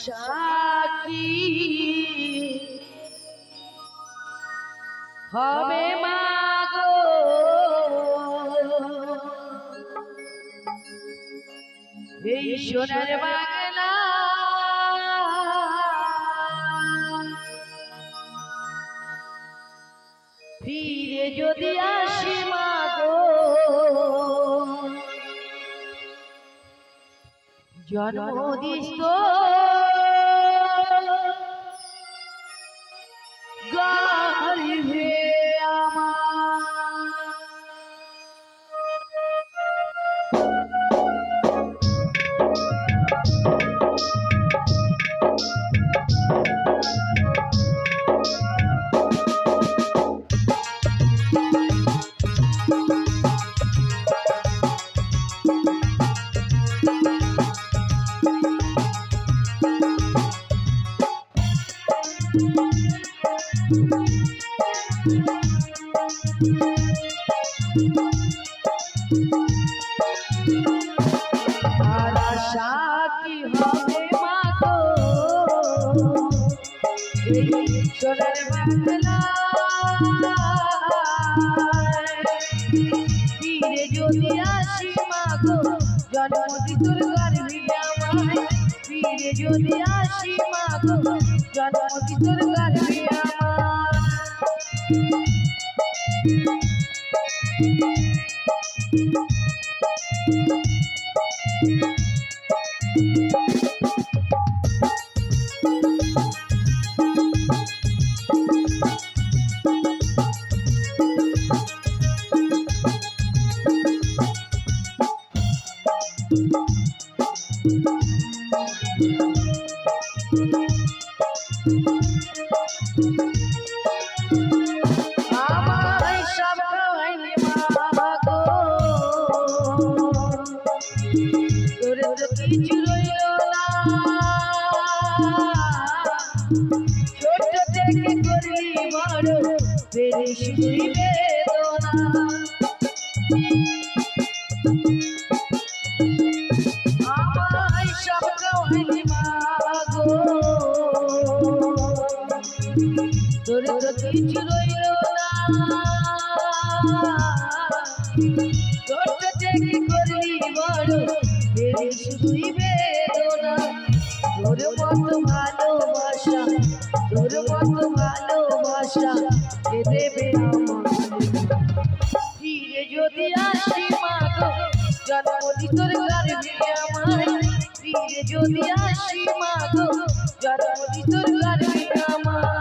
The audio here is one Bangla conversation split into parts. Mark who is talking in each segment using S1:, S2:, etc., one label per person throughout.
S1: সাকি হবে মাগো এই সোনার বাংলা ফিরে যদি আসি মাগো জন্ম দিস গর্ভে আর আশা কি হবে মাগো এই সোনার বাংলা ফিরে যদি আসি মাগো জন্ম দিতুর গর্ভে আমায় ফিরে যদি আসি মাগো জন্ম দিতুর গর্ভে আমায় সব খাওয়াইলি মাগো তোর তো কিছু রইল না ছোট থেকে করলি বড় বেরিস তুই বেদনা আমায় সব খাওয়াইলি মাগো তোর তো কিছু রইল না ছোট থেকে করলি বড় বেরিস তুই বেদনা তোর মতো ভালোবাসা তোর মতো ভালোবাসা এ দেবে ফিরে যদি আসি মাগো জন্ম দিতুর গর্ভে আমায় ফিরে যদি আসি মাগো জন্ম দিতুর গর্ভে আমায়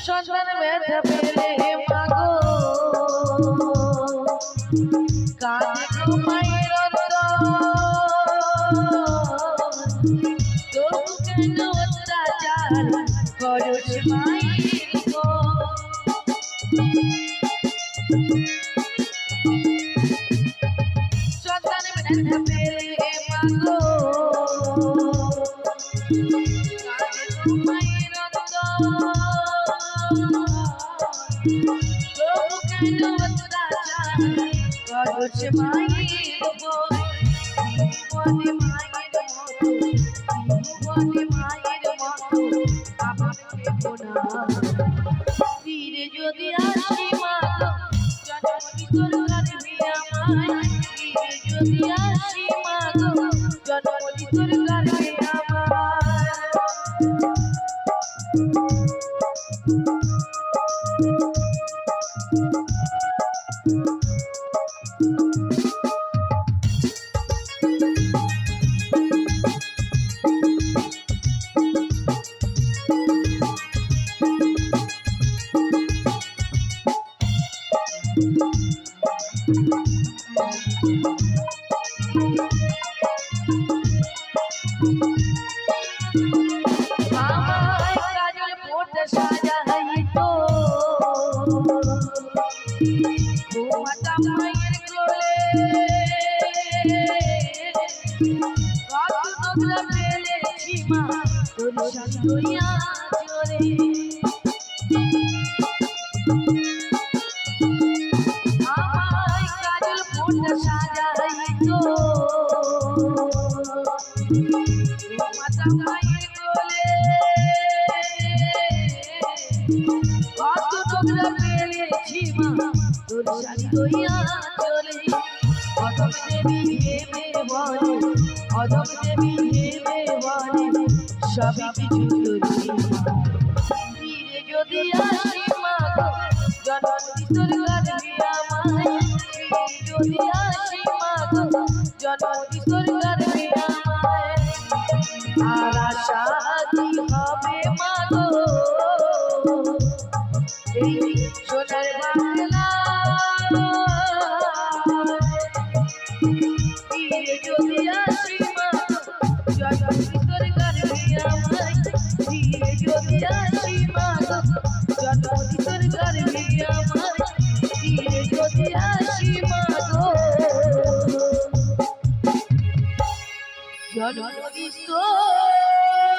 S1: সন্তান ব্যথা পেলে মাগো কাঁদে গো মায়ের তবু কেন অত্যাচার করছ মায়ের সন্তান ব্যথা পেলে মাগো কাঁদে গো মায়ের তবু কেন অত্যাচার করছ মায়ের জীবনে মায়ের মতো জীবনে মায়ের মতো আমার পেবো না ফিরে যদি আসি মাগো জন্ম দিতুর গর্ভে আমায় ফিরে যদি আসি মাগো জন্ম দিতুর গর্ভে আমায় আমায় কাজল পড়তে সাজাইতো ঘুমাতাম মায়ের কোলে কত নোংরা ফেলেছি মা তোর সাথইয়া চলে আমায় কাজল পড়তে সাজাইতো ঘুমাতাম মায়ের কোলে কত নোংরা ফেলেছি মা তোর সাথইয়া চলে অধম দেবী হেমে বলে অধম দেবী হেমে বলে সবই কিছু ফিরে যদি আসি মা জননী তোর গর্ভে আমায় ফিরে যদি আসি মা জননী তোর গর্ভে আমায় আর আশা কি হবে মা গো এই সোনার বাংলা ফিরে যদি আসি মা জননী তোর গর্ভে আমায় ফিরে যদি আসি মা জননী তোর গর্ভে আমায় ফিরে যদি আসি মা গো জননী তোর